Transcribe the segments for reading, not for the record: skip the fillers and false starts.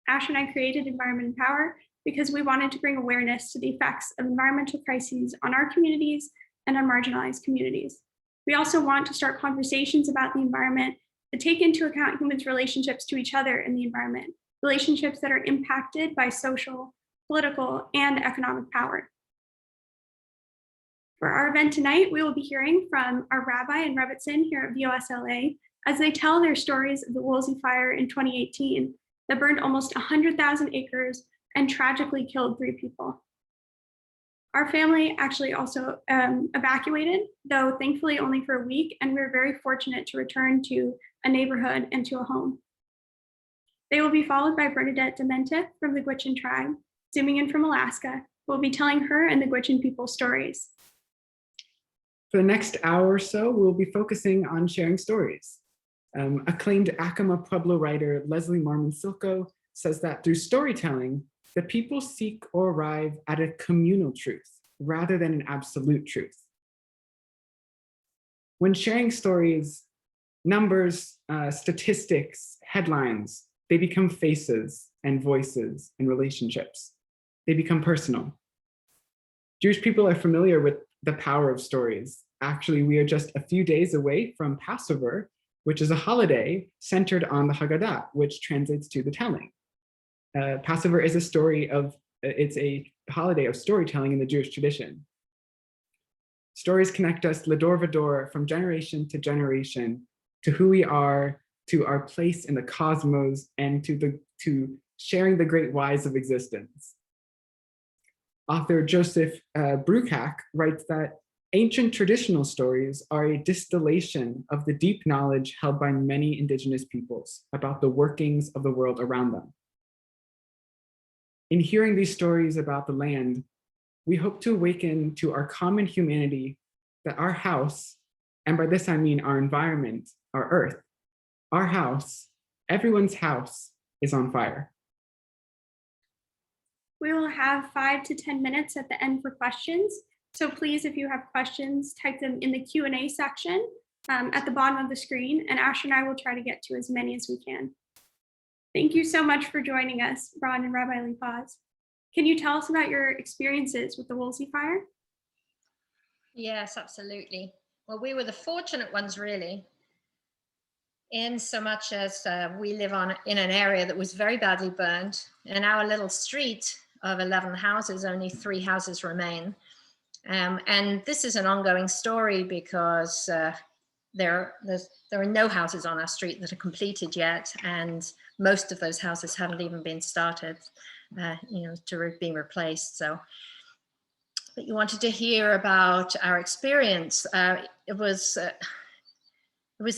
Ash and I created Environment and Power because we wanted to bring awareness to the effects of environmental crises on our communities and on marginalized communities. We also want to start conversations about the environment that take into account humans' relationships to each other in the environment, relationships that are impacted by social, political, and economic power. For our event tonight, we will be hearing from our Rabbi and Rebbitzin here at VOSLA as they tell their stories of the Woolsey Fire in 2018 that burned almost 100,000 acres and tragically killed 3 people. Our family actually also evacuated, though thankfully only for a week, and we were very fortunate to return to a neighborhood and to a home. They will be followed by Bernadette Demientieff from the Gwich'in tribe, zooming in from Alaska, who will be telling her and the Gwich'in people's stories. For the next hour or so, we'll be focusing on sharing stories. Acclaimed Acoma Pueblo writer Leslie Marmon-Silko says that through storytelling, the people seek or arrive at a communal truth rather than an absolute truth. When sharing stories, numbers, statistics, headlines, they become faces and voices and relationships. They become personal. Jewish people are familiar with the power of stories. Actually, we are just a few days away from Passover, which is a holiday centered on the Haggadah, which translates to the telling. Passover is it's a holiday of storytelling in the Jewish tradition. Stories connect us ledor vador from generation to who we are, to our place in the cosmos, and to sharing the great whys of existence. Author Joseph Bruchac writes that ancient traditional stories are a distillation of the deep knowledge held by many indigenous peoples about the workings of the world around them. In hearing these stories about the land, we hope to awaken to our common humanity that our house, and by this I mean our environment, our earth, our house, everyone's house is on fire. We will have 5 to 10 minutes at the end for questions. So please, if you have questions, type them in the Q&A section at the bottom of the screen, and Ash and I will try to get to as many as we can. Thank you so much for joining us, Ron and Rabbi Li-Paz. Can you tell us about your experiences with the Woolsey Fire? Yes, absolutely. Well, we were the fortunate ones, really, in so much as we live in an area that was very badly burned. In our little street of 11 houses, only 3 houses remain. And this is an ongoing story because there are no houses on our street that are completed yet, and most of those houses haven't even been started, to being replaced. So, but you wanted to hear about our experience. It was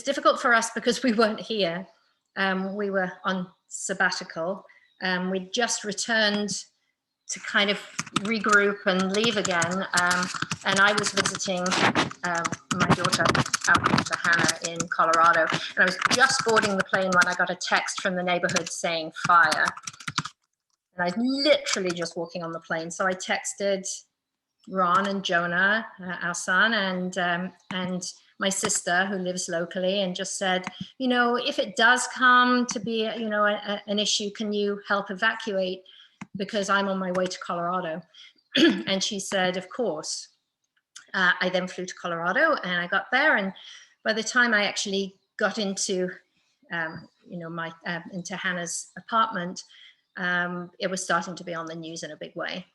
difficult for us because we weren't here. We were on sabbatical. We'd just returned to kind of regroup and leave again. And I was visiting my daughter, our daughter Hannah, in Colorado. And I was just boarding the plane when I got a text from the neighborhood saying fire. And I was literally just walking on the plane. So I texted Ron and Jonah, our son, and my sister who lives locally, and just said, if it does come to be, an issue, can you help evacuate? Because I'm on my way to Colorado. And she said, of course. I then flew to Colorado, and I got there. And by the time I actually got into, into Hannah's apartment, it was starting to be on the news in a big way.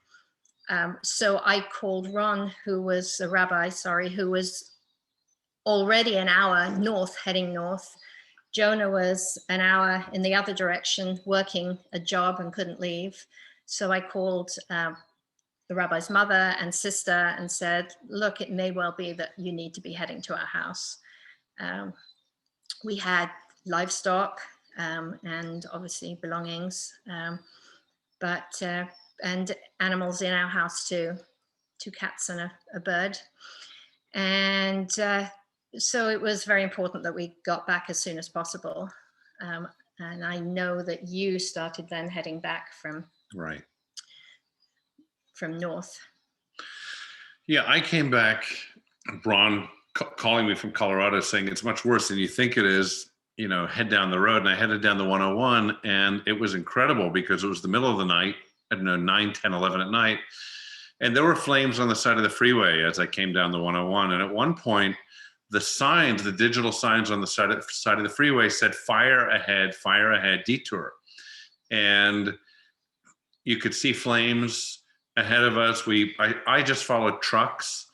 So I called Ron, who was a rabbi, who was already an hour north, heading north. Jonah was an hour in the other direction, working a job and couldn't leave. So I called the rabbi's mother and sister and said, look, it may well be that you need to be heading to our house. We had livestock and obviously belongings, and animals in our house too, 2 cats and a bird. And so it was very important that we got back as soon as possible. And I know that you started then heading back from north. Yeah, I came back, Bron calling me from Colorado saying it's much worse than you think it is. head down the road, and I headed down the 101, and it was incredible because it was the middle of the night, I don't know, 9, 10, 11 at night. And there were flames on the side of the freeway as I came down the 101. And at one point, the digital signs on the side of the freeway said, fire ahead, detour. And you could see flames ahead of us. I just followed trucks,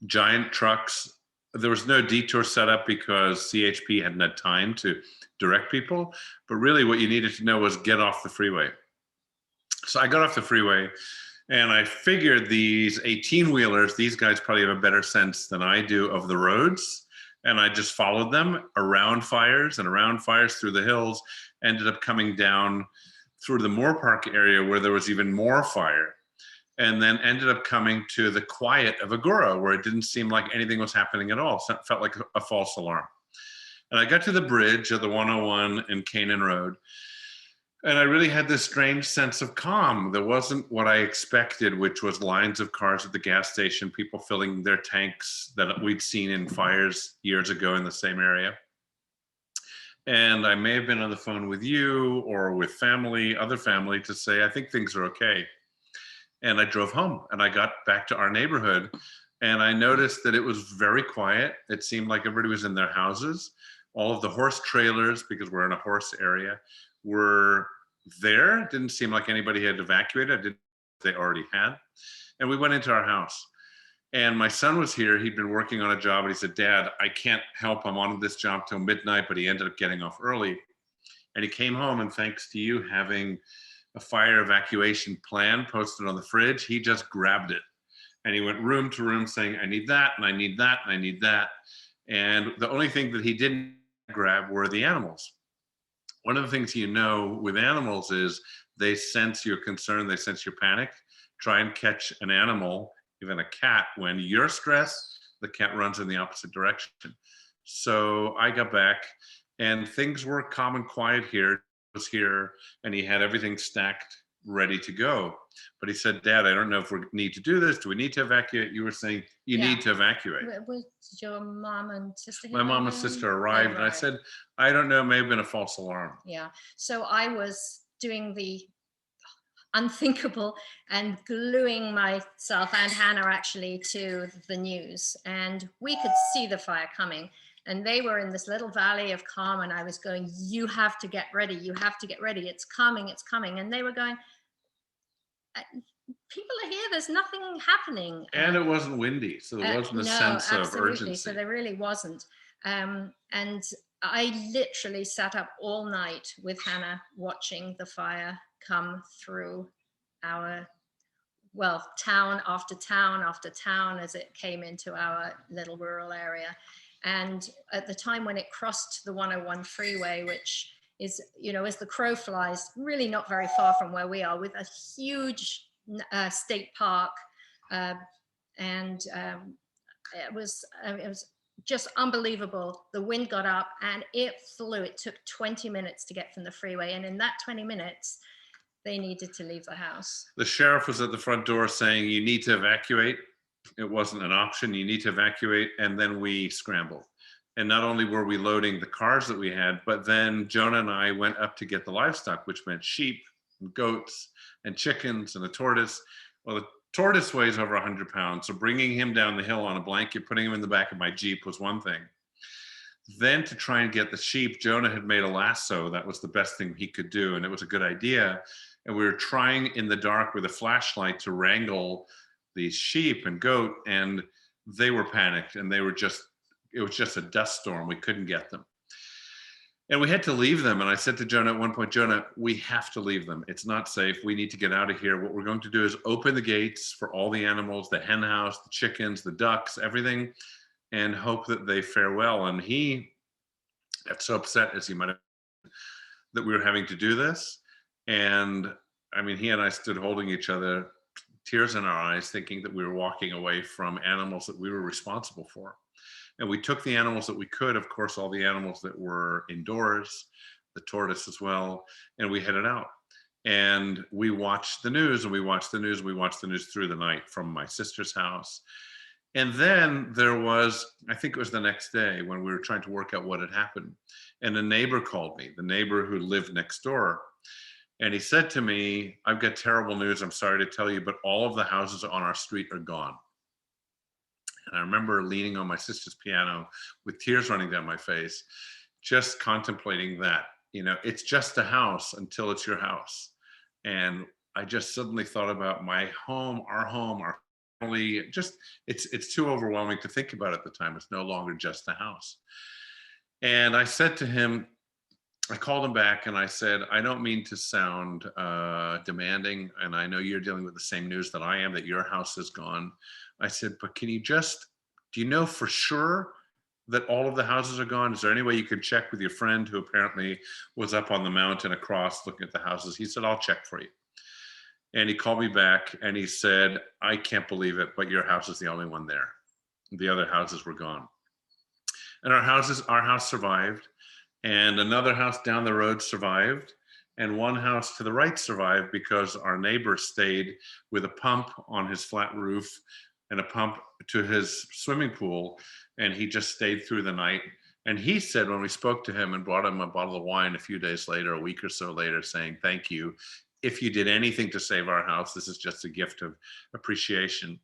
giant trucks. There was no detour set up because CHP hadn't had time to direct people. But really what you needed to know was get off the freeway. So I got off the freeway, and I figured these 18-wheelers, these guys probably have a better sense than I do of the roads. And I just followed them around fires through the hills, ended up coming down through the Moore Park area where there was even more fire, and then ended up coming to the quiet of Agora, where it didn't seem like anything was happening at all. So it felt like a false alarm. And I got to the bridge of the 101 and Canaan Road, and I really had this strange sense of calm. There wasn't what I expected, which was lines of cars at the gas station, people filling their tanks that we'd seen in fires years ago in the same area. And I may have been on the phone with you or with other family to say, I think things are okay. And I drove home, and I got back to our neighborhood, and I noticed that it was very quiet. It seemed like everybody was in their houses. All of the horse trailers, because we're in a horse area, were there. It didn't seem like anybody had evacuated. They already had. And we went into our house. And my son was here. He'd been working on a job, and he said, Dad, I can't help. I'm on this job till midnight, but he ended up getting off early. And he came home, and thanks to you having a fire evacuation plan posted on the fridge, he just grabbed it. And he went room to room saying, I need that, and I need that, and I need that. And the only thing that he didn't grab were the animals. One of the things with animals is they sense your concern, they sense your panic. Try and catch an animal, even a cat, when you're stressed, the cat runs in the opposite direction. So I got back, and things were calm and quiet here. He was here, and he had everything stacked, ready to go. But he said, Dad, I don't know if we need to do this. Do we need to evacuate? You were saying you need to evacuate. Was your mom and sister here? My mom and sister arrived, and I said, I don't know, may have been a false alarm. Yeah. So I was doing the unthinkable and gluing myself and Hannah actually to the news, and we could see the fire coming. And they were in this little valley of calm, and I was going, you have to get ready. You have to get ready. It's coming. It's coming. And they were going, people are here. There's nothing happening. And it wasn't windy, so there wasn't a sense of urgency. So there really wasn't. And I literally sat up all night with Hannah watching the fire come through our, town after town after town as it came into our little rural area. And at the time when it crossed the 101 freeway, which is, as the crow flies, really not very far from where we are, with a huge state park. It was just unbelievable. The wind got up and it flew. It took 20 minutes to get from the freeway. And in that 20 minutes, they needed to leave the house. The sheriff was at the front door saying, you need to evacuate. It wasn't an option. You need to evacuate. And then we scrambled. And not only were we loading the cars that we had, but then Jonah and I went up to get the livestock, which meant sheep and goats and chickens and a tortoise. Well, the tortoise weighs over 100 pounds. So bringing him down the hill on a blanket, putting him in the back of my Jeep was one thing. Then to try and get the sheep, Jonah had made a lasso. That was the best thing he could do. And it was a good idea. And we were trying in the dark with a flashlight to wrangle these sheep and goat, and they were panicked, and it was just a dust storm. We couldn't get them. And we had to leave them. And I said to Jonah at one point, Jonah, we have to leave them. It's not safe. We need to get out of here. What we're going to do is open the gates for all the animals, the hen house, the chickens, the ducks, everything, and hope that they fare well. And he got so upset, as he might have, that we were having to do this. And I mean, he and I stood holding each other, tears in our eyes, thinking that we were walking away from animals that we were responsible for. And we took the animals that we could, of course, all the animals that were indoors, the tortoise as well, and we headed out. And we watched the news, and we watched the news, and we watched the news through the night from my sister's house. And then there was, I think it was the next day when we were trying to work out what had happened. and a neighbor called me, the neighbor who lived next door. And he said to me, I've got terrible news. I'm sorry to tell you, but all of the houses on our street are gone. And I remember leaning on my sister's piano with tears running down my face, just contemplating that, you know, it's just a house until it's your house. And I just suddenly thought about my home, our family. Just, it's too overwhelming to think about at the time. It's no longer just a house. And I said to him, I called him back and I said, I don't mean to sound demanding, and I know you're dealing with the same news that I am, that your house is gone. I said, but can you just, do you know for sure that all of the houses are gone? Is there any way you could check with your friend who apparently was up on the mountain across looking at the houses? He said, I'll check for you. And he called me back and he said, I can't believe it, but your house is the only one there. The other houses were gone. And our house survived, and another house down the road survived, and one house to the right survived because our neighbor stayed with a pump on his flat roof and a pump to his swimming pool, and he just stayed through the night. And he said, when we spoke to him and brought him a bottle of wine a few days later, a week or so later, saying, thank you. If you did anything to save our house, this is just a gift of appreciation.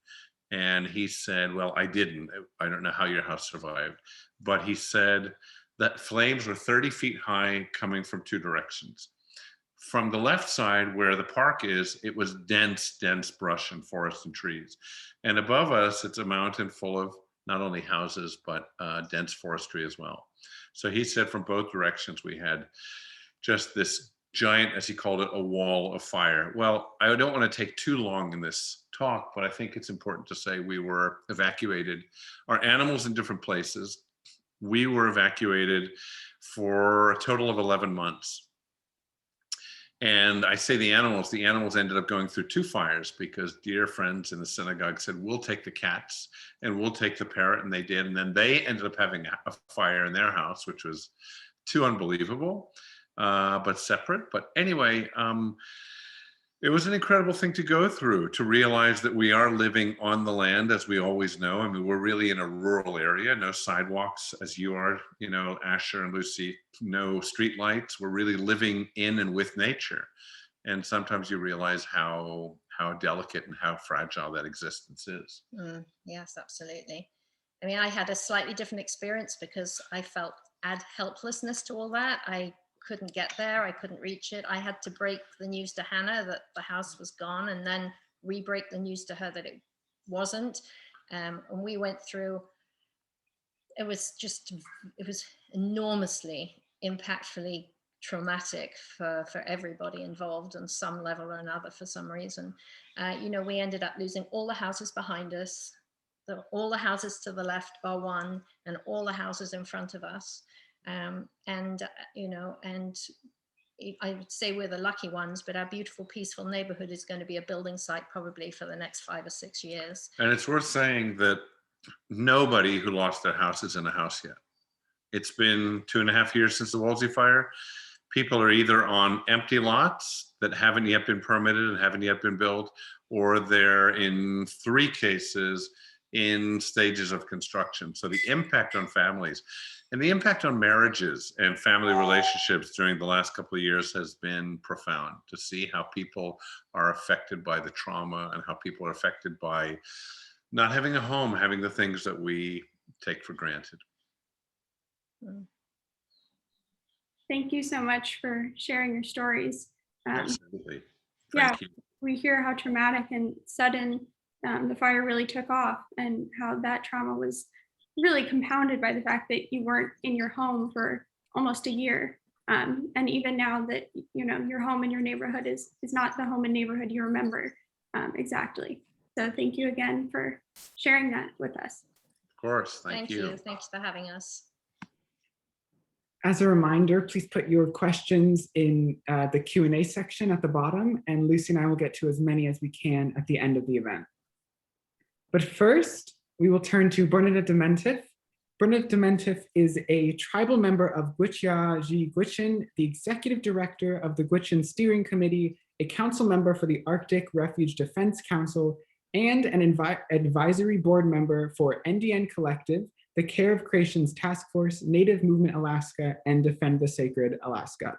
And he said, well, I didn't. I don't know how your house survived. But he said that flames were 30 feet high coming from two directions. From the left side where the park is, it was dense brush and forest and trees. And above us, it's a mountain full of not only houses, but dense forestry as well. So he said from both directions, we had just this giant, as he called it, a wall of fire. Well, I don't want to take too long in this talk, but I think it's important to say we were evacuated. Our animals in different places. We were evacuated for a total of 11 months. And I say the animals ended up going through two fires because dear friends in the synagogue said, we'll take the cats and we'll take the parrot, and they did. And then they ended up having a fire in their house, which was too unbelievable, but separate. But anyway, it was an incredible thing to go through, to realize that we are living on the land as we always know. I mean, we're really in a rural area, no sidewalks as you are, you know, Asher and Lucy, no street lights. We're really living in and with nature. And sometimes you realize how delicate and how fragile that existence is. Yes, absolutely. I mean, I had a slightly different experience because I felt helplessness to all that. I couldn't get there. I couldn't reach it. I had to break the news to Hannah that the house was gone, and then re-break the news to her that it wasn't. And we went through, it was enormously, impactfully traumatic for everybody involved on some level or another for some reason. You know, we ended up losing all the houses behind us, all the houses to the left bar one, and all the houses in front of us. You know, and I would say we're the lucky ones, but our beautiful, peaceful neighborhood is going to be a building site probably for the next 5 or 6 years. And it's worth saying that nobody who lost their house is in a house yet. It's been 2.5 years since the Woolsey Fire. People are either on empty lots that haven't yet been permitted and haven't yet been built, or they're in 3 cases in stages of construction. So the impact on families and the impact on marriages and family relationships during the last couple of years has been profound, to see how people are affected by the trauma and how people are affected by not having a home, having the things that we take for granted. Thank you so much for sharing your stories. Absolutely. Thank you. We hear how traumatic and sudden the fire really took off, and how that trauma was really compounded by the fact that you weren't in your home for almost a year. And even now that, you know, your home and your neighborhood is not the home and neighborhood you remember exactly. So thank you again for sharing that with us. Of course, thank you. Thanks for having us. As a reminder, please put your questions in the Q&A section at the bottom, and Lucy and I will get to as many as we can at the end of the event. But first, we will turn to Bernadette Demientieff. Bernadette Demientieff is a tribal member of Gwichyaa Zhee Gwich'in, the executive director of the Gwich'in Steering Committee, a council member for the Arctic Refuge Defense Council, and an advisory board member for NDN Collective, the Care of Creation's Task Force, Native Movement Alaska, and Defend the Sacred Alaska.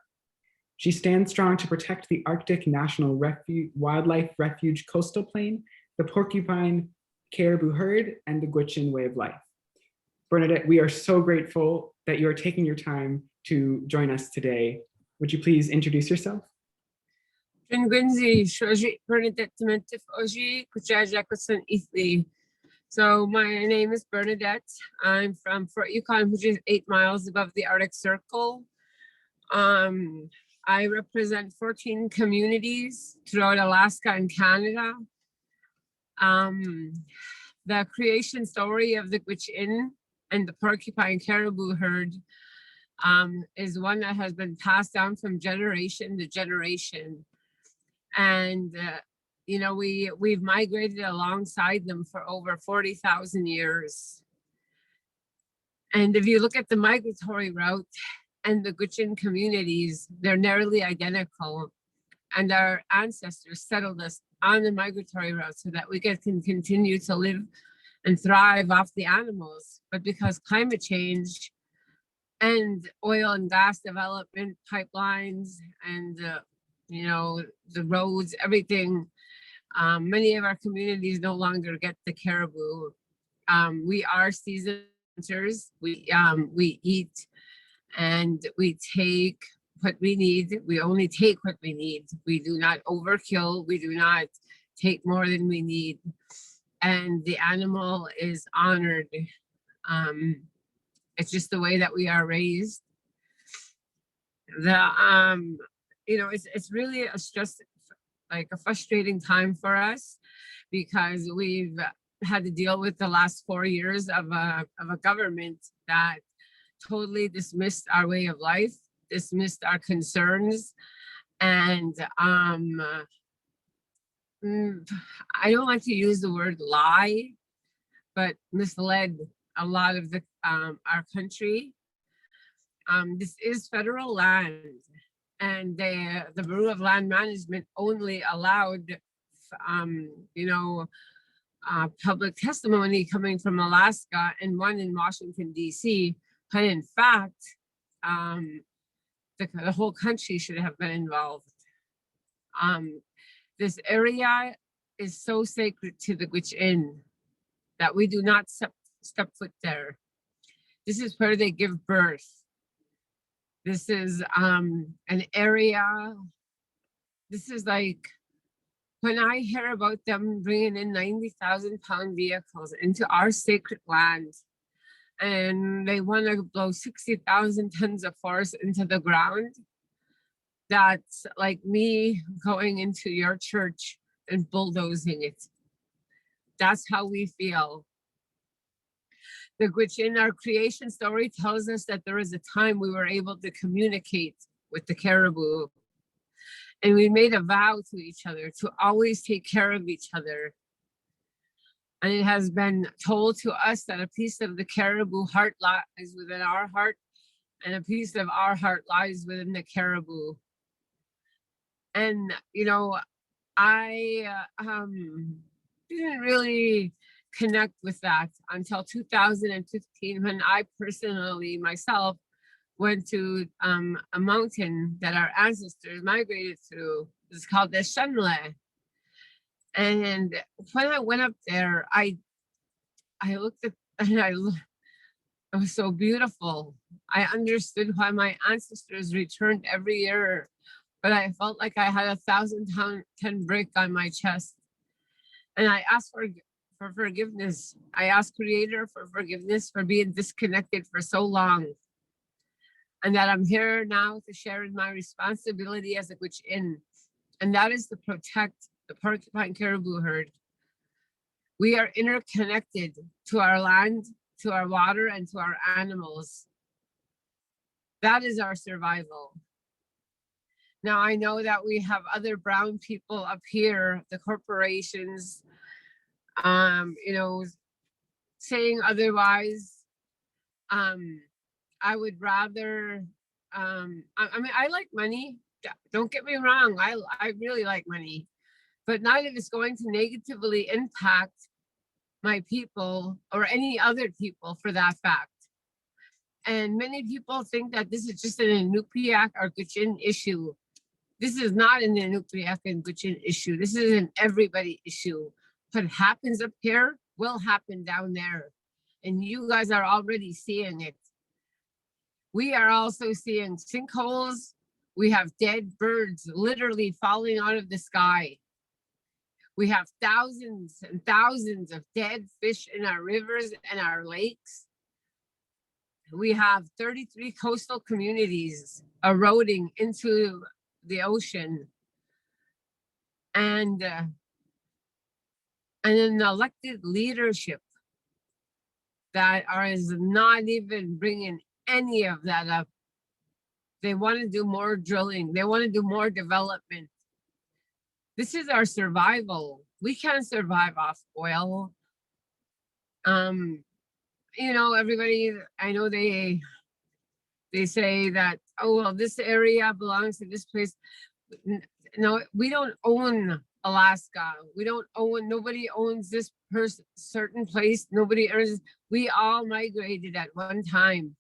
She stands strong to protect the Arctic National Wildlife Refuge coastal plain, the porcupine, caribou herd, and the Gwich'in way of life. Bernadette, we are so grateful that you are taking your time to join us today. Would you please introduce yourself? Bernadette Demientieff, Gwichyaa Zhee Gwich'in. So my name is Bernadette. I'm from Fort Yukon, which is 8 miles above the Arctic Circle. I represent 14 communities throughout Alaska and Canada. The creation story of the Gwich'in and the porcupine caribou herd is one that has been passed down from generation to generation. And you know, we've migrated alongside them for over 40,000 years. And if you look at the migratory route and the Gwich'in communities, they're nearly identical. And our ancestors settled us on the migratory route so that we can continue to live and thrive off the animals. But because climate change and oil and gas development, pipelines, and you know, the roads, everything, many of our communities no longer get the caribou. We are season hunters. We eat and we take what we need. We only take what we need. We do not overkill. We do not take more than we need. And the animal is honored. It's just the way that we are raised. You know, it's really like a frustrating time for us because we've had to deal with the last 4 years of a government that totally dismissed our way of life, dismissed our concerns, and I don't like to use the word lie, but misled a lot of the our country. This is federal land, and the Bureau of Land Management only allowed, you know, public testimony coming from Alaska and one in Washington, D.C. But in fact, the whole country should have been involved. This area is so sacred to the Gwich'in that we do not step foot there. This is where they give birth. This is an area, this is like, when I hear about them bringing in 90,000-pound vehicles into our sacred land, and they want to blow 60,000 tons of forest into the ground, that's like me going into your church and bulldozing it. That's how we feel. The Gwich'in, our creation story tells us that there is a time we were able to communicate with the caribou. And we made a vow to each other to always take care of each other. And it has been told to us that a piece of the caribou heart lies within our heart, and a piece of our heart lies within the caribou. And, you know, I didn't really connect with that until 2015, when I personally myself went to a mountain that our ancestors migrated through. It's called the Shanle. And when I went up there, I looked at, and it was so beautiful. I understood why my ancestors returned every year, but I felt like I had a 1,000-ton brick on my chest. And I asked for forgiveness. I asked Creator for forgiveness for being disconnected for so long. And that I'm here now to share in my responsibility as a Gwich'in, and that is to protect the porcupine caribou herd. We are interconnected to our land, to our water, and to our animals. That is our survival. Now, I know that we have other brown people up here, the corporations, you know, saying otherwise. I would rather, I mean, I like money. Don't get me wrong. I really like money, but not if it's going to negatively impact my people or any other people for that fact. And many people think that this is just an Inupiaq or Gwich'in issue. This is not an Inupiaq and Gwich'in issue. This is an everybody issue. What happens up here will happen down there. And you guys are already seeing it. We are also seeing sinkholes. We have dead birds literally falling out of the sky. We have thousands and thousands of dead fish in our rivers and our lakes. We have 33 coastal communities eroding into the ocean. And an elected leadership that is not even bringing any of that up. They want to do more drilling. They want to do more development. This is our survival. We can't survive off oil. You know, everybody, I know they say that, oh, well, this area belongs to this place. No, we don't own Alaska. We don't own, nobody owns this certain place. Nobody owns, we all migrated at one time.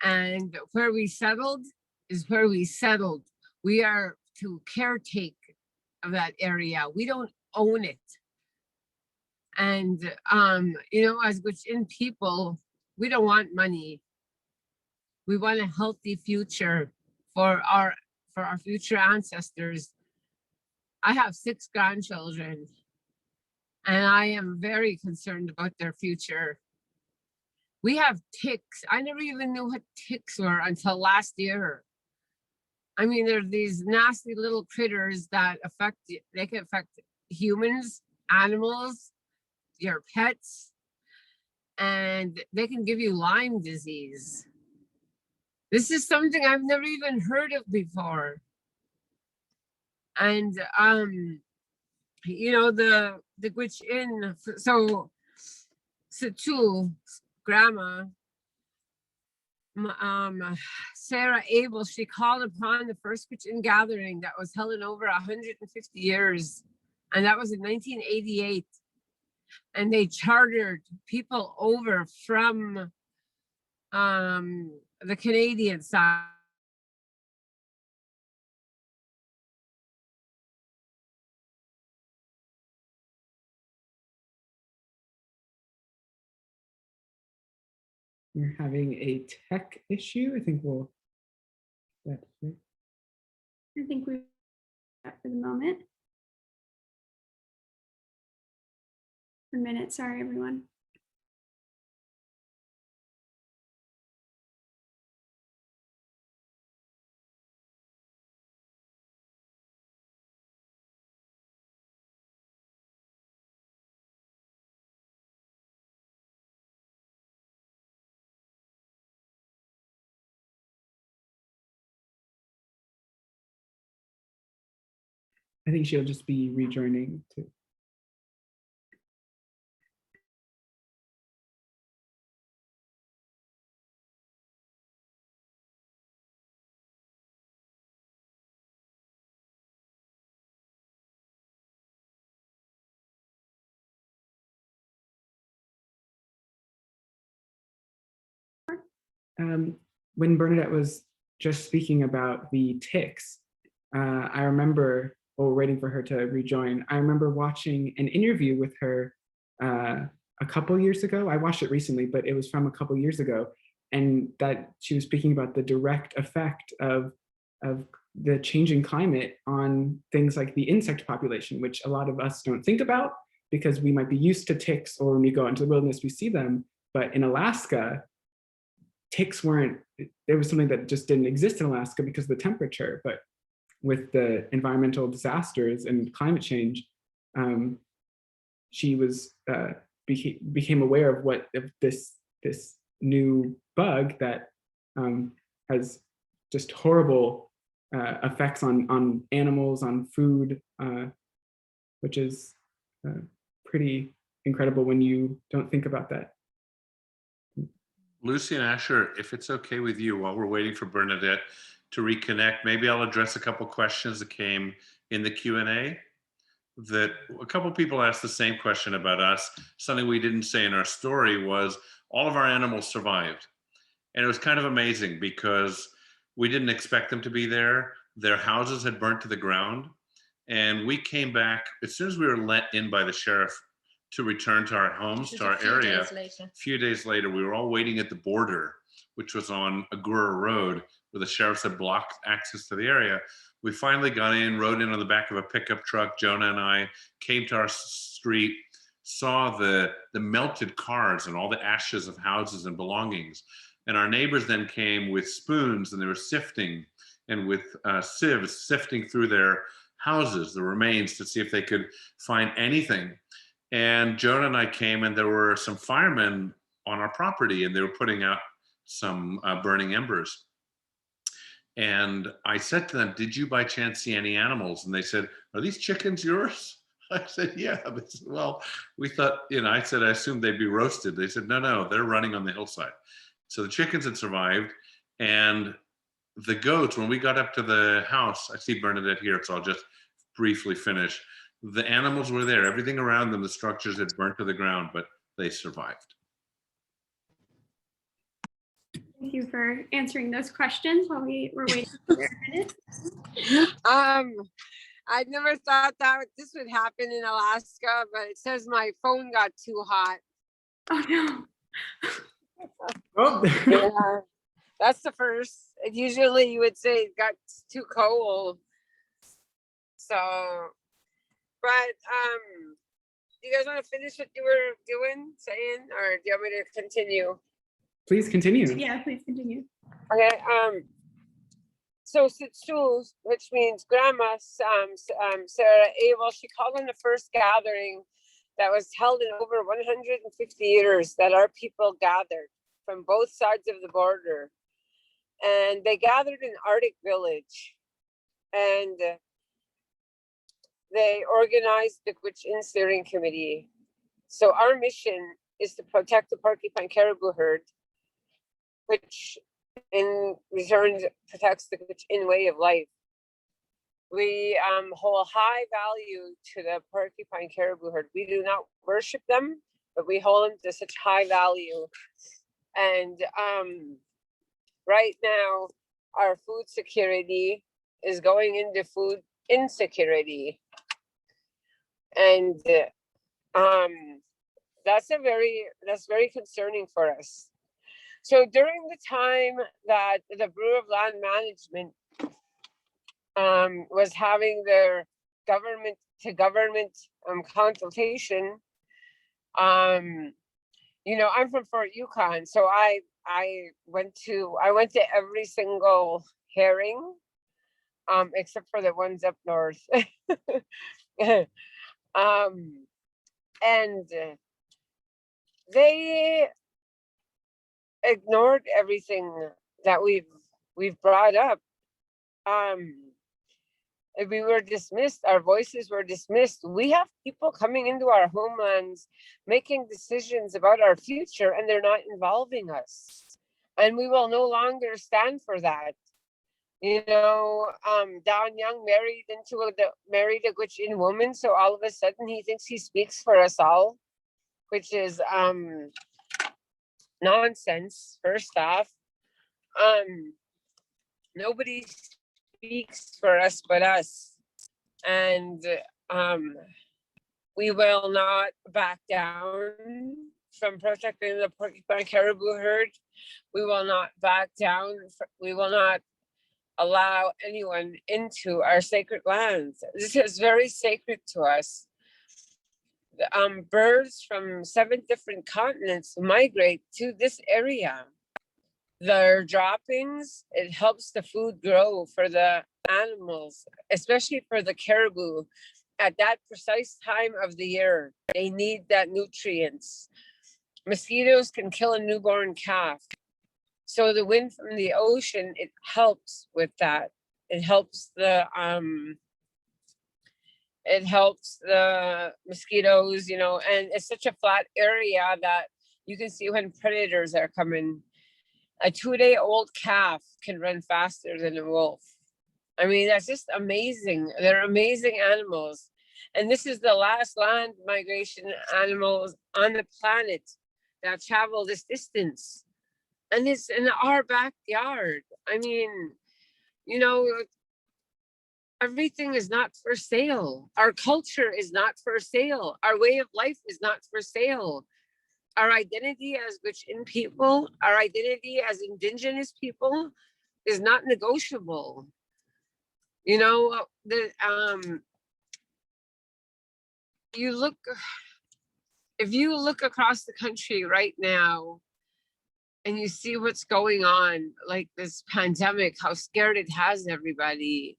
And where we settled is where we settled. We are to caretake of that area. We don't own it. And, you know, as Gwich'in people, we don't want money. We want a healthy future for our future ancestors. I have 6 grandchildren, and I am very concerned about their future. We have ticks. I never even knew what ticks were until last year. I mean, they're these nasty little critters that they can affect humans, animals, your pets, and they can give you Lyme disease. This is something I've never even heard of before. And you know, the Gwich'in, so Situ, grandma, Sarah Abel, she called upon the first Gwich'in gathering that was held in over 150 years. And that was in 1988. And they chartered people over from the Canadian side. We're having a tech issue. I think we'll. That's it. I think we've got for the moment. A minute, sorry, everyone. I think she'll just be rejoining too. When Bernadette was just speaking about the ticks, I remember, while waiting for her to rejoin, I remember watching an interview with her a couple years ago. I watched it recently, but it was from a couple years ago, and that she was speaking about the direct effect of the changing climate on things like the insect population, which a lot of us don't think about because we might be used to ticks, or when we go out into the wilderness, we see them. But in Alaska, ticks weren't, there was something that just didn't exist in Alaska because of the temperature. But with the environmental disasters and climate change, she was became aware of what this new bug that has just horrible effects on animals, on food, which is pretty incredible when you don't think about that. Lucy and Asher, if it's okay with you, while we're waiting for Bernadette to reconnect, maybe I'll address a couple questions that came in the Q&A. that a couple people asked the same question about us. Something we didn't say in our story was all of our animals survived. And it was kind of amazing because we didn't expect them to be there. Their houses had burnt to the ground. And we came back as soon as we were let in by the sheriff to return to our homes, to our area. A few days later, we were all waiting at the border, which was on Agoura Road, where the sheriffs had blocked access to the area. We finally got in, rode in on the back of a pickup truck. Jonah and I came to our street, saw the melted cars and all the ashes of houses and belongings. And our neighbors then came with spoons and they were sifting and with sieves sifting through their houses, the remains, to see if they could find anything. And Jonah and I came, and there were some firemen on our property, and they were putting out some burning embers. And I said to them, "Did you by chance see any animals?" And they said, "Are these chickens yours?" I said, "Yeah." They said, "Well, we thought," I said, "I assumed they'd be roasted." They said, No, they're running on the hillside." So the chickens had survived, and the goats, when we got up to the house, I see Bernadette here, so I'll just briefly finish. The animals were there. Everything around them, the structures had burnt to the ground, but they survived. Thank you for answering those questions while we were waiting for their minutes. I never thought that this would happen in Alaska, but it says my phone got too hot. Oh no. Oh. Yeah, that's the first. Usually you would say it got too cold. So, but do you guys want to finish what you were saying, or do you want me to continue? Please continue. Yeah, please continue. Okay. So Sitsul, which means grandma, Sarah Abel, she called on the first gathering that was held in over 150 years that our people gathered from both sides of the border. And they gathered in Arctic Village, and they organized the Gwich'in Steering Committee. So our mission is to protect the porcupine caribou herd, which in return protects the Gwich'in way of life. We hold high value to the porcupine caribou herd. We do not worship them, but we hold them to such high value. And right now, our food security is going into food insecurity. And that's very concerning for us. So during the time that the Bureau of Land Management was having their government to government consultation, I'm from Fort Yukon, so I went to every single hearing, except for the ones up north. And they ignored everything that we've brought up. We were dismissed. Our voices were dismissed. We have people coming into our homelands, making decisions about our future, and they're not involving us. And we will no longer stand for that. Don Young married a Gwich'in woman, so all of a sudden he thinks he speaks for us all, which is nonsense. First off, nobody speaks for us but us, and we will not back down from protecting the porcupine caribou herd. We will not back down. We will not allow anyone into our sacred lands. This is very sacred to us. Birds from 7 different continents migrate to this area. Their droppings, it helps the food grow for the animals, especially for the caribou. At that precise time of the year, they need that nutrients. Mosquitoes can kill a newborn calf. So the wind from the ocean, it helps with that. It helps the mosquitoes, and it's such a flat area that you can see when predators are coming. A 2-day-old calf can run faster than a wolf. I mean, that's just amazing. They're amazing animals. And this is the last land migration animals on the planet that travel this distance. And it's in our backyard. I mean, you know, everything is not for sale. Our culture is not for sale. Our way of life is not for sale. Our identity as Gwich'in people, our identity as indigenous people is not negotiable. You know, if you look across the country right now and you see what's going on, like this pandemic, how scared it has everybody.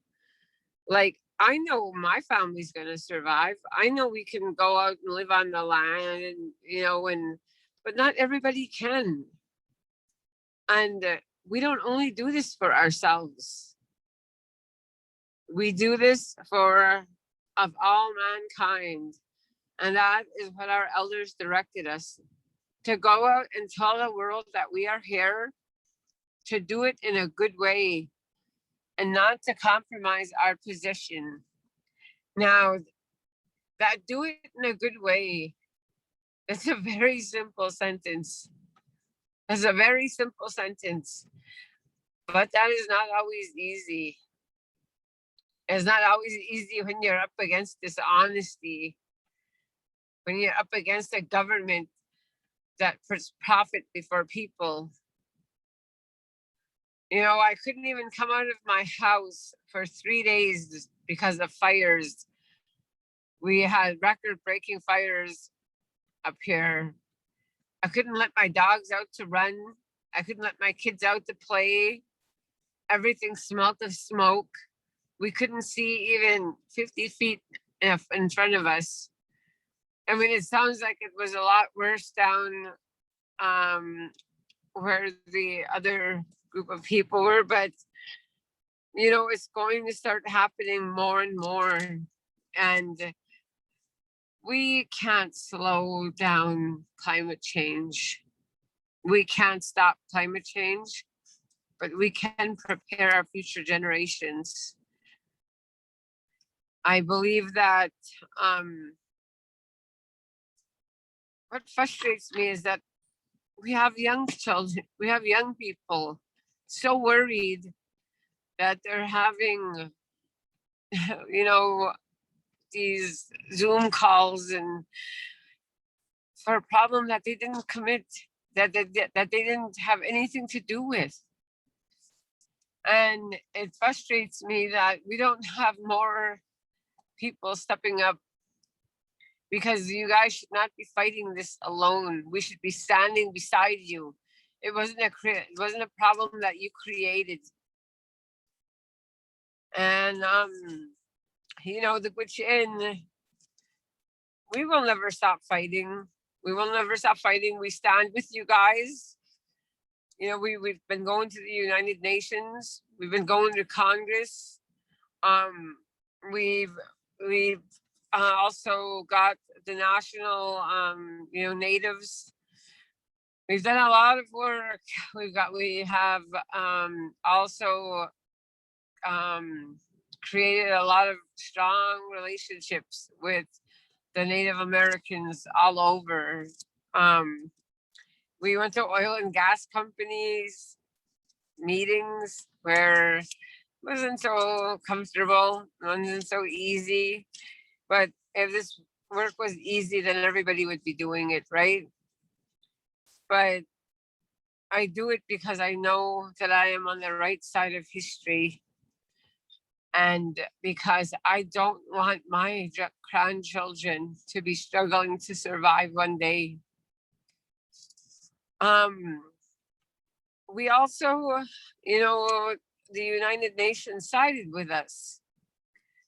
Like, I know my family's gonna survive. I know we can go out and live on the land, and you know, but not everybody can. And we don't only do this for ourselves. We do this of all mankind. And that is what our elders directed us, to go out and tell the world that we are here, to do it in a good way and not to compromise our position. Now, that do it in a good way, it's a very simple sentence. It's a very simple sentence, but that is not always easy. It's not always easy when you're up against dishonesty, when you're up against a government that puts profit before people. You know, I couldn't even come out of my house for 3 days because of fires. We had record-breaking fires up here. I couldn't let my dogs out to run. I couldn't let my kids out to play. Everything smelled of smoke. We couldn't see even 50 feet in front of us. I mean, it sounds like it was a lot worse down where the other group of people were, but you know, it's going to start happening more and more. And we can't slow down climate change. We can't stop climate change, but we can prepare our future generations. I believe that what frustrates me is that we have young children, we have young people so worried that they're having, you know, these Zoom calls and for a problem that they didn't commit, that they didn't have anything to do with. And it frustrates me that we don't have more people stepping up, because you guys should not be fighting this alone. We should be standing beside you. It wasn't a problem that you created. And you know, the Gwich'in, we will never stop fighting. We will never stop fighting. We stand with you guys. You know, we've been going to the United Nations. We've been going to Congress. We've also got the national, you know, natives. We've done a lot of work. We have also created a lot of strong relationships with the Native Americans all over. We went to oil and gas companies meetings where it wasn't so comfortable, it wasn't so easy. But if this work was easy, then everybody would be doing it, right? But I do it because I know that I am on the right side of history. And because I don't want my grandchildren to be struggling to survive one day. We also, you know, the United Nations sided with us.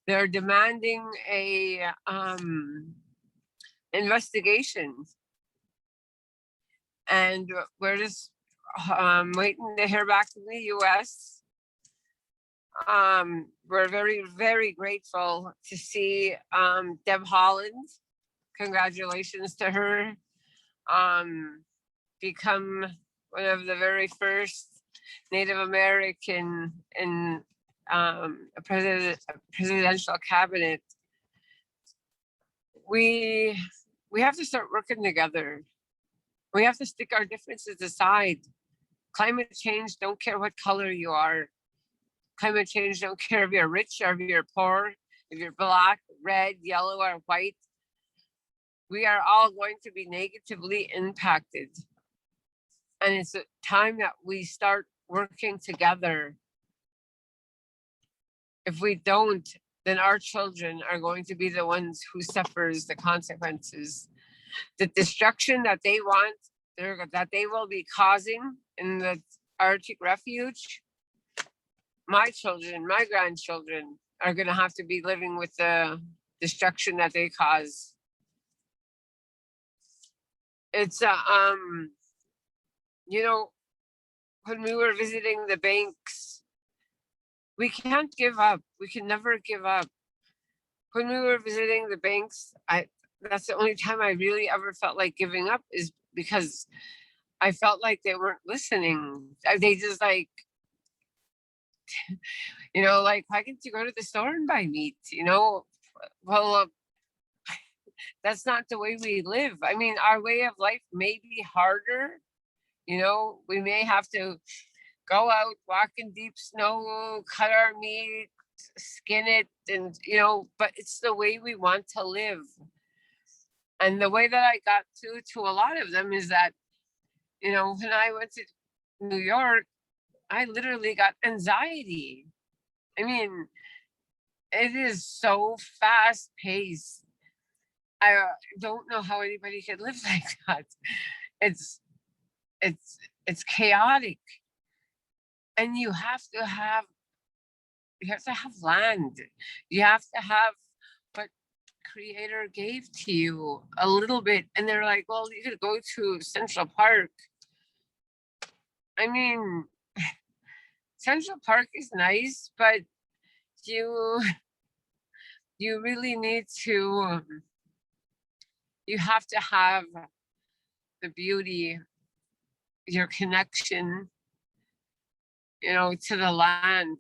They're demanding a investigation. And we're just waiting to hear back from the US. We're very, very grateful to see Deb Holland. Congratulations to her. Become one of the very first Native American in a presidential cabinet. we have to start working together. We have to stick our differences aside. Climate change, don't care what color you are. Climate change, don't care if you're rich or if you're poor, if you're black, red, yellow, or white. We are all going to be negatively impacted. And it's a time that we start working together. If we don't, then our children are going to be the ones who suffers the consequences. The destruction that they want, that they will be causing in the Arctic refuge, my children, my grandchildren are going to have to be living with the destruction that they cause. It's you know, when we were visiting the banks, we can't give up. We can never give up. When we were visiting the banks, that's the only time I really ever felt like giving up, is because I felt like they weren't listening. They just like, you know, like, why can't you go to the store and buy meat? You know, well, that's not the way we live. I mean, our way of life may be harder. You know, we may have to go out, walk in deep snow, cut our meat, skin it, and, you know, but it's the way we want to live. And the way that I got to a lot of them is that, you know, when I went to New York, I literally got anxiety. I mean, it is so fast paced. I don't know how anybody could live like that. It's chaotic. And you have to have land. You have to have what Creator gave to you a little bit. And they're like, well, you could go to Central Park. I mean, Central Park is nice, but you really need to, you have to have the beauty, your connection, you know, to the land,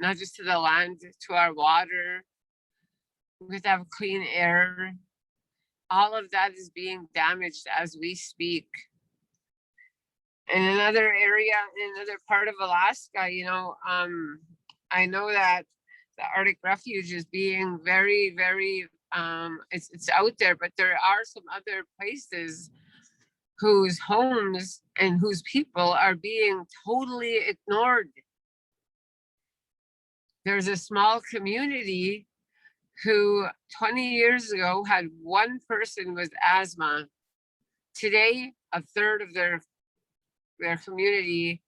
not just to the land, to our water. We have to have clean air. All of that is being damaged as we speak. In another area, in another part of Alaska, you know, I know that the Arctic Refuge is being very, very, it's out there, but there are some other places whose homes and whose people are being totally ignored. There's a small community who 20 years ago had one person with asthma. Today, a third of their community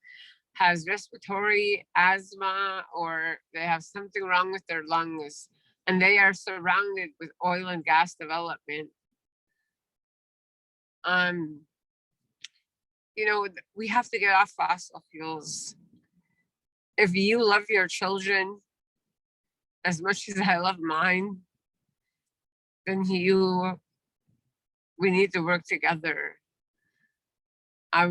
has respiratory asthma, or they have something wrong with their lungs, and they are surrounded with oil and gas development. You know, we have to get off fossil fuels. If you love your children as much as I love mine, then we need to work together. I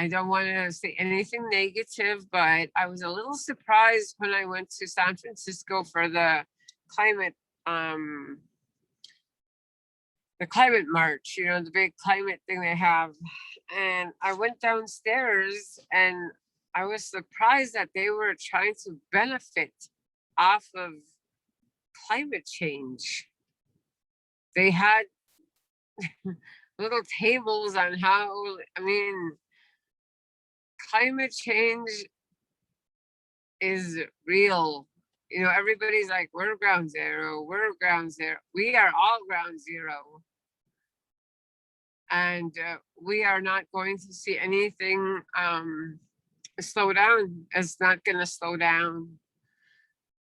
don't want to say anything negative, but I was a little surprised when I went to San Francisco for the climate march, you know, the big climate thing they have. And I went downstairs and I was surprised that they were trying to benefit off of climate change. They had little tables on how, I mean, climate change is real. You know, everybody's like, we're ground zero, we're ground zero. We are all ground zero. And we are not going to see anything slow down. It's not going to slow down.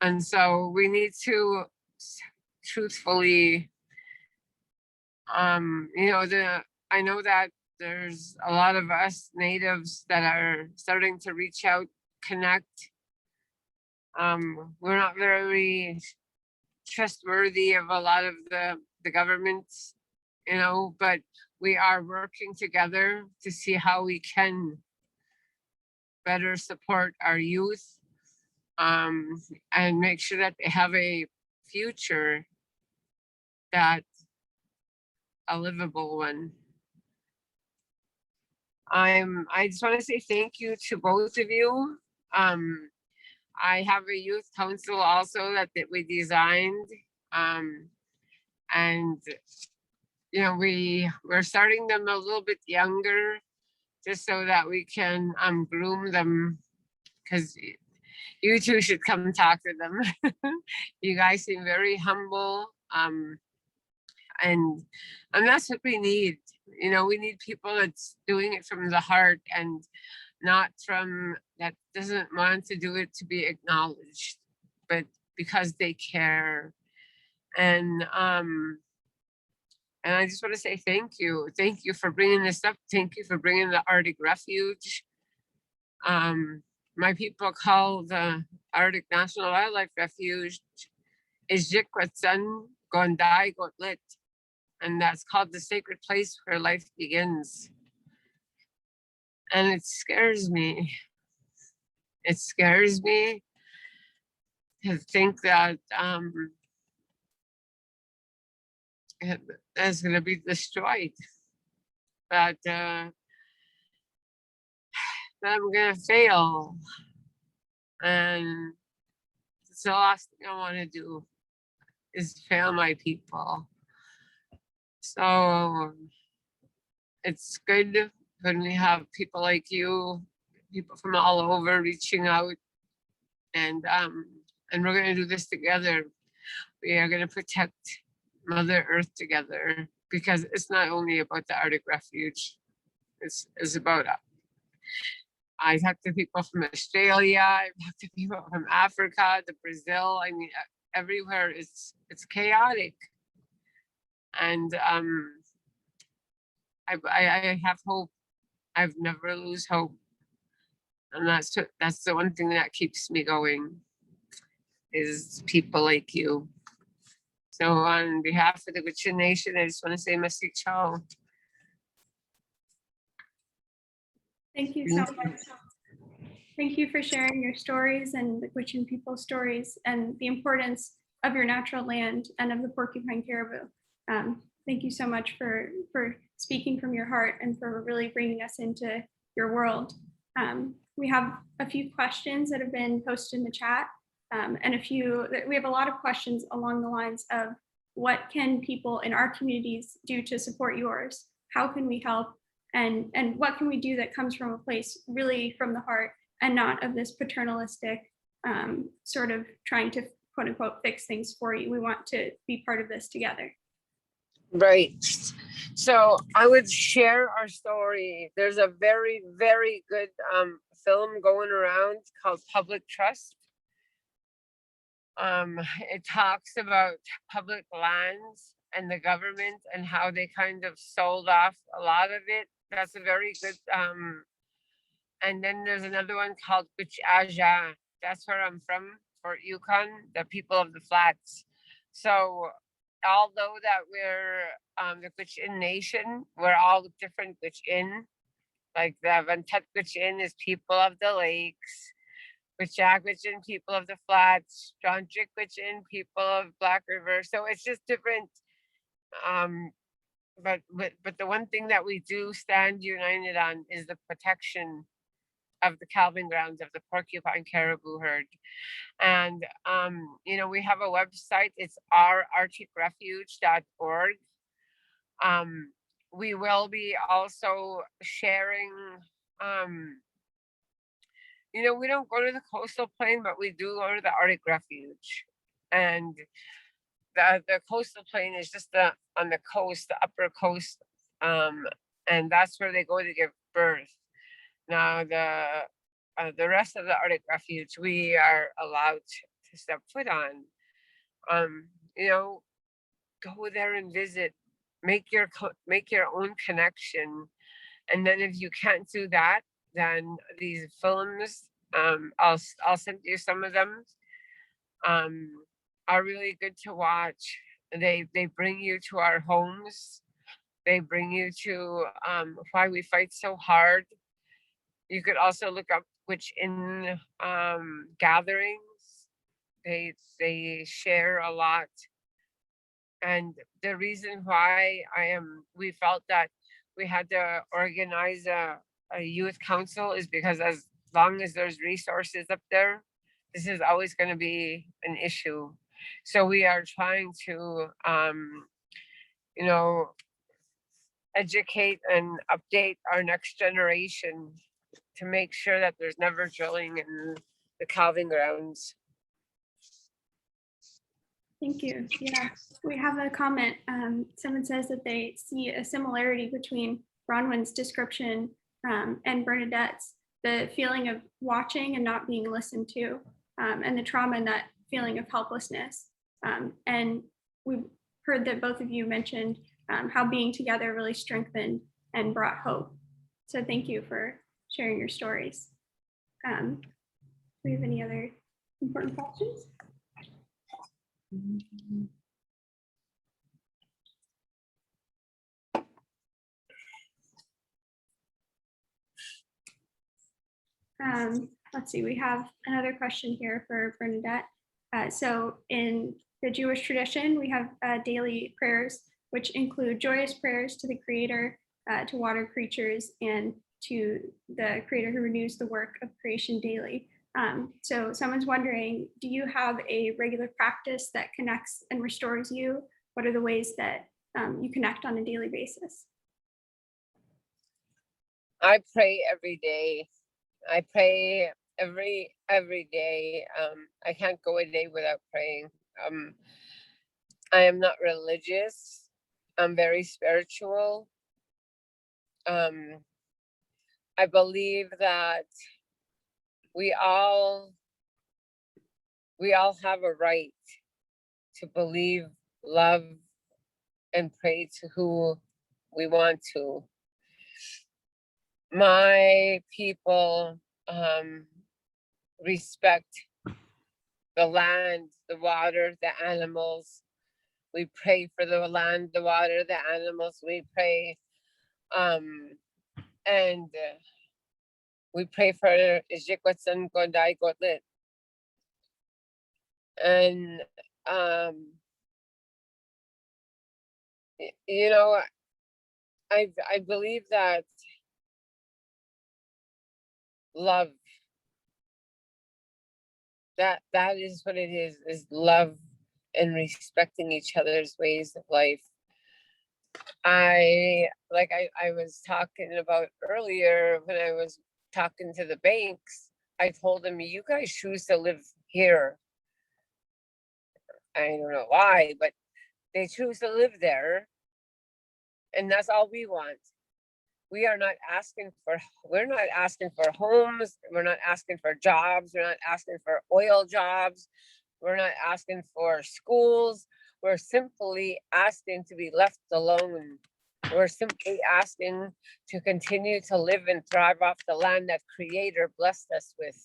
And so we need to truthfully, you know, I know that there's a lot of us natives that are starting to reach out, connect. We're not very trustworthy of a lot of the governments, you know, but we are working together to see how we can better support our youth, and make sure that they have a future. that a livable one. I just want to say thank you to both of you. I have a youth council also that we designed. And you know, we're starting them a little bit younger just so that we can groom them, because you two should come talk to them. You guys seem very humble. And that's what we need. You know, we need people that's doing it from the heart and not from that doesn't want to do it to be acknowledged, but because they care. And I just want to say thank you. Thank you for bringing this up. Thank you for bringing the Arctic Refuge. My people call the Arctic National Wildlife Refuge is Zhee Gwich'in Gondai Gotlit. And that's called the sacred place where life begins. And it scares me. It scares me to think that it's going to be destroyed. That I'm going to fail. And it's the last thing I want to do is fail my people. So it's good when we have people like you, people from all over reaching out, and we're going to do this together. We are going to protect Mother Earth together, because it's not only about the Arctic Refuge. It's about. I talk to people from Australia. I talk to people from Africa, to Brazil. I mean, everywhere it's chaotic. And I have hope. I've never lose hope, and that's the one thing that keeps me going, is people like you. So on behalf of the Gwich'in Nation, I just want to say Masi Chow. Thank you so much. Thank you for sharing your stories and the Gwich'in people's stories and the importance of your natural land and of the porcupine caribou. Thank you so much for speaking from your heart and for really bringing us into your world. We have a few questions that have been posted in the chat, and we have a lot of questions along the lines of what can people in our communities do to support yours? How can we help? And what can we do that comes from a place really from the heart and not of this paternalistic sort of trying to quote unquote fix things for you? We want to be part of this together. Right. So I would share our story. There's a very, very good film going around called Public Trust. It talks about public lands and the government and how they kind of sold off a lot of it. That's a very good. And then there's another one called Gwichyaa Zhee. That's where I'm from, Fort Yukon, the people of the flats. So although that we're the Gwich'in Nation, we're all different Gwich'in. Like the Bernadette Demientieff is people of the lakes, Gwichyaa Gwich'in, people of the flats, Gwichyaa Zhee Gwich'in, people of Black River. So it's just different. But the one thing that we do stand united on is the protection of the calving grounds of the porcupine caribou herd. And you know, we have a website, it's ourarcticrefuge.org. We will be also sharing, you know, we don't go to the coastal plain, but we do go to the Arctic Refuge. And the coastal plain is just on the coast, the upper coast, and that's where they go to give birth. Now the rest of the Arctic Refuge we are allowed to step foot on. You know, go there and visit, make your own connection, and then if you can't do that, then these films, I'll send you some of them. Are really good to watch. They bring you to our homes. They bring you to why we fight so hard. You could also look up Gwich'in gatherings. They share a lot. And the reason why we felt that we had to organize a youth council is because as long as there's resources up there, this is always going to be an issue. So we are trying to, educate and update our next generation to make sure that there's never drilling in the calving grounds. Thank you. Yeah, we have a comment. Someone says that they see a similarity between Bronwen's description and Bernadette's, the feeling of watching and not being listened to, and the trauma and that feeling of helplessness. And we've heard that both of you mentioned how being together really strengthened and brought hope. So thank you for sharing your stories. Do we have any other important questions? Let's see, we have another question here for Bernadette. So in the Jewish tradition, we have daily prayers, which include joyous prayers to the Creator, to water creatures, and to the Creator who renews the work of creation daily. So someone's wondering, do you have a regular practice that connects and restores you? What are the ways that you connect on a daily basis? I pray every day. I pray every day. I can't go a day without praying. I am not religious. I'm very spiritual. I believe that we all have a right to believe, love, and pray to who we want to. My people respect the land, the water, the animals. We pray for the land, the water, the animals. We pray, and we pray for Ejikwasan Godai Gotlit. And I believe that love, that is what it is love and respecting each other's ways of life. I was talking about earlier when I was talking to the banks, I told them, you guys choose to live here. I don't know why, but they choose to live there. And that's all we want. We're not asking for homes. We're not asking for jobs. We're not asking for oil jobs. We're not asking for schools. We're simply asking to be left alone. We're simply asking to continue to live and thrive off the land that Creator blessed us with.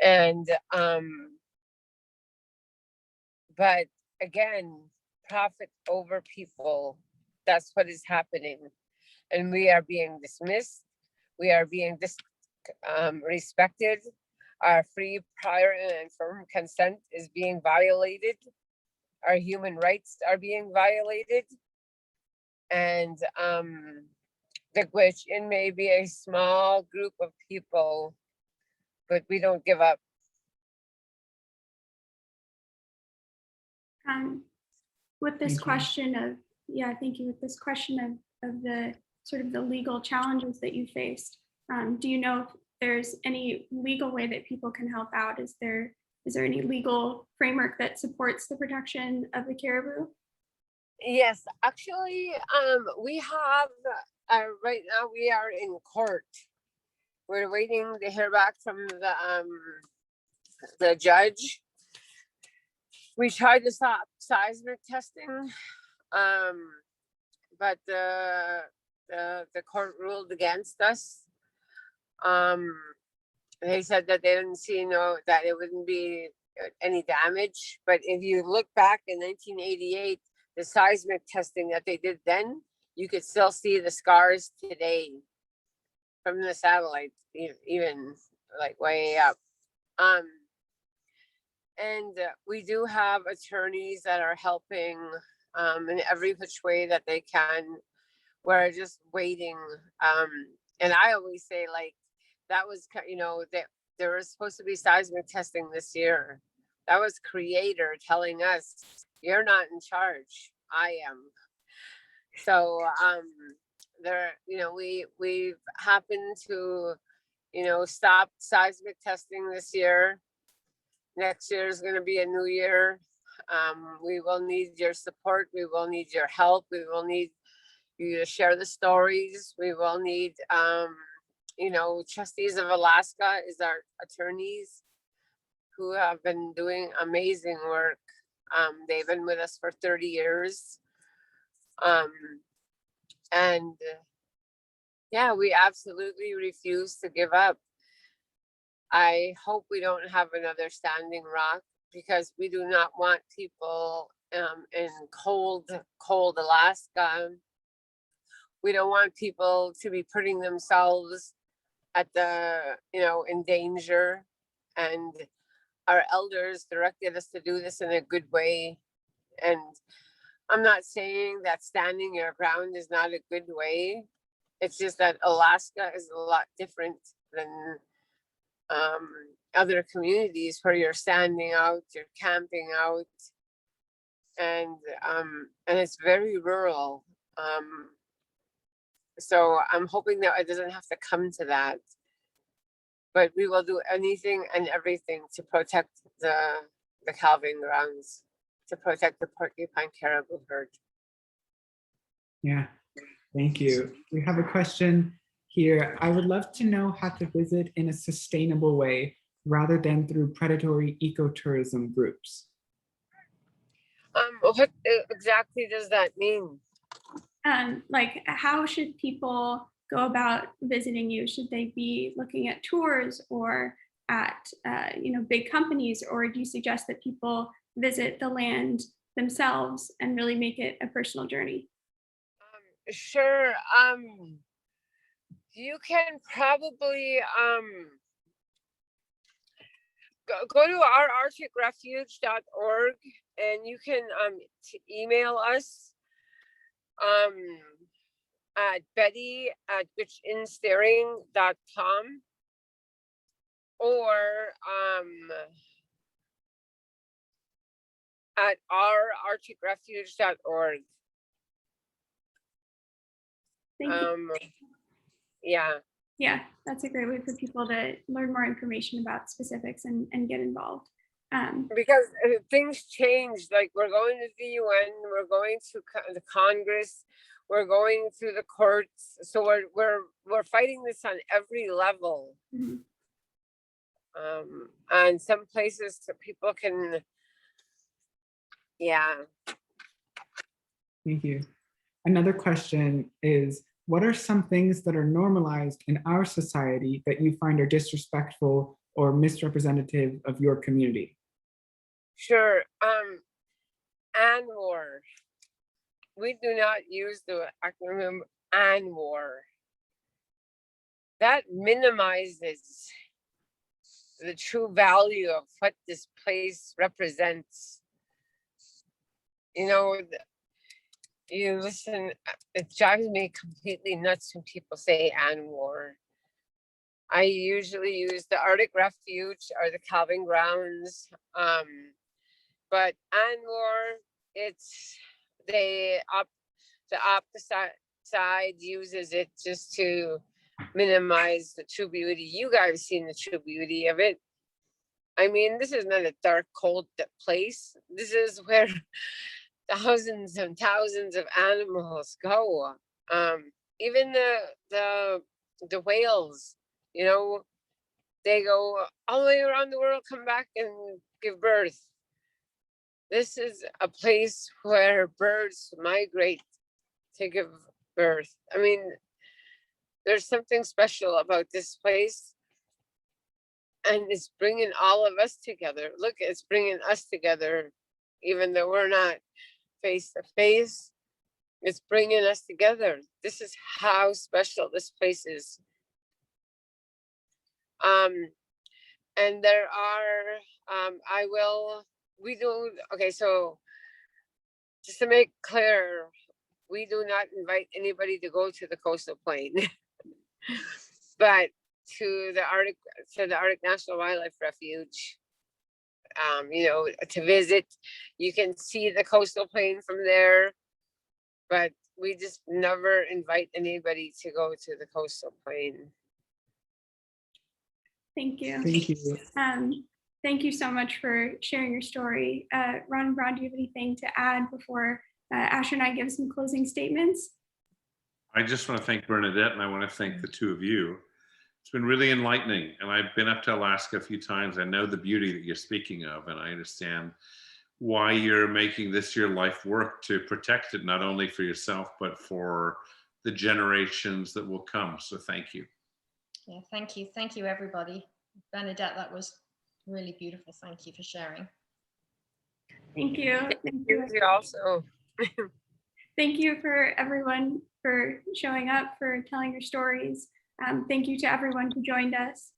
And, but again, profit over people. That's what is happening. And we are being dismissed. We are being respected. Our free, prior, and informed consent is being violated. Our human rights are being violated. And the Gwich'in may be a small group of people, but we don't give up. With this question of, thank you. With this question of the sort of the legal challenges that you faced, do you know if there's any legal way that people can help out? Is there any legal framework that supports the protection of the caribou? Yes, actually, we have, right now we are in court. We're waiting to hear back from the judge. We tried to stop seismic testing, but the court ruled against us. They said that they didn't see that it wouldn't be any damage. But if you look back in 1988, the seismic testing that they did then, you could still see the scars today from the satellite, even like way up. And we do have attorneys that are helping in every which way that they can. We're just waiting. And I always say, like, that was, that there was supposed to be seismic testing this year. That was Creator telling us, you're not in charge. I am. So there, we've happened to, stop seismic testing this year. Next year is going to be a new year. We will need your support. We will need your help. We will need you to share the stories. We will need, Trustees of Alaska is our attorneys who have been doing amazing work. They've been with us for 30 years. And yeah, we absolutely refuse to give up. I hope we don't have another Standing Rock, because we do not want people in cold Alaska. We don't want people to be putting themselves at in danger. And our elders directed us to do this in a good way. And I'm not saying that standing your ground is not a good way. It's just that Alaska is a lot different than other communities where you're standing out, you're camping out, and it's very rural. So I'm hoping that it doesn't have to come to that, but we will do anything and everything to protect the calving grounds, to protect the porcupine caribou herd. Yeah, thank you. We have a question here. I would love to know how to visit in a sustainable way rather than through predatory ecotourism groups. What exactly does that mean? Like, how should people go about visiting you? Should they be looking at tours or at big companies, or do you suggest that people visit the land themselves and really make it a personal journey? Sure. You can probably go to our arcticrefuge.org, and you can email us at betty@gwichinssteering.com, or at ourarcticrefuge.org. Thank you. Yeah, that's a great way for people to learn more information about specifics and get involved. Because things change. Like, we're going to the UN, we're going to the Congress, we're going through the courts. So we're fighting this on every level. Mm-hmm. And some places that people can, yeah. Thank you. Another question is, what are some things that are normalized in our society that you find are disrespectful or misrepresentative of your community? Sure. ANWR. We do not use the acronym ANWR. That minimizes the true value of what this place represents. You listen, it drives me completely nuts when people say ANWR. I usually use the Arctic Refuge or the calving grounds. But ANWR, it's the opposite side uses it just to minimize the true beauty. You guys seen the true beauty of it. I mean, this is not a dark, cold place. This is where thousands and thousands of animals go. Even the whales, they go all the way around the world, come back and give birth. This is a place where birds migrate to give birth. I mean, there's something special about this place, and it's bringing all of us together. Look, it's bringing us together, even though we're not face to face. It's bringing us together. This is how special this place is. And there are, okay, so just to make clear, we do not invite anybody to go to the coastal plain, but to the Arctic National Wildlife Refuge, to visit. You can see the coastal plain from there, but we just never invite anybody to go to the coastal plain. Thank you. Thank you. Thank you so much for sharing your story. Ron and Bron, do you have anything to add before Asher and I give some closing statements? I just want to thank Bernadette, and I want to thank the two of you. It's been really enlightening, and I've been up to Alaska a few times. I know the beauty that you're speaking of, and I understand why you're making this your life work to protect it, not only for yourself, but for the generations that will come. So thank you. Yeah, thank you. Thank you, everybody. Bernadette, that was really beautiful. Thank you for sharing. Thank you. Thank you also. Thank you for everyone for showing up, for telling your stories. Thank you to everyone who joined us.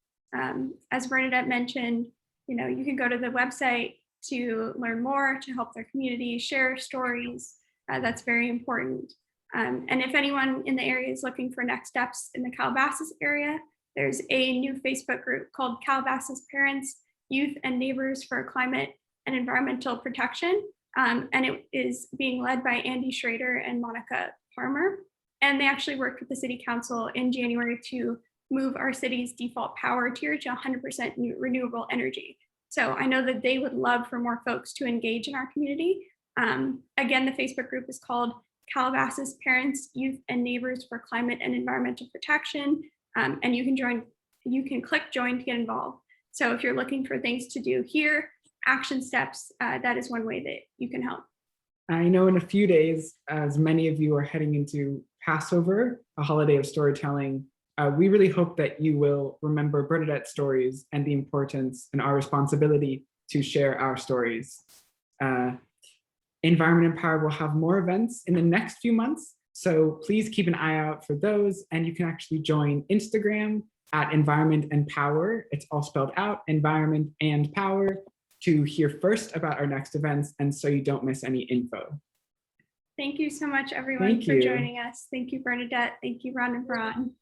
As Bernadette mentioned, you can go to the website to learn more, to help their community, share stories. That's very important. And if anyone in the area is looking for next steps in the Calabasas area, there's a new Facebook group called Calabasas Parents, Youth and Neighbors for Climate and Environmental Protection. And it is being led by Andy Schrader and Monica Farmer. And they actually worked with the City Council in January to move our city's default power tier to 100% renewable energy. So I know that they would love for more folks to engage in our community. Again, the Facebook group is called Calabasas Parents, Youth and Neighbors for Climate and Environmental Protection. And you can click join to get involved. So if you're looking for things to do here, action steps, that is one way that you can help. I know in a few days, as many of you are heading into Passover, a holiday of storytelling, we really hope that you will remember Bernadette's stories and the importance and our responsibility to share our stories. Environment Empowered will have more events in the next few months, so please keep an eye out for those. And you can actually join Instagram at Environment and Power. It's all spelled out, Environment and Power, to hear first about our next events and so you don't miss any info. Thank you so much, everyone, for joining us. Thank you, Bernadette. Thank you, Ron and Bron.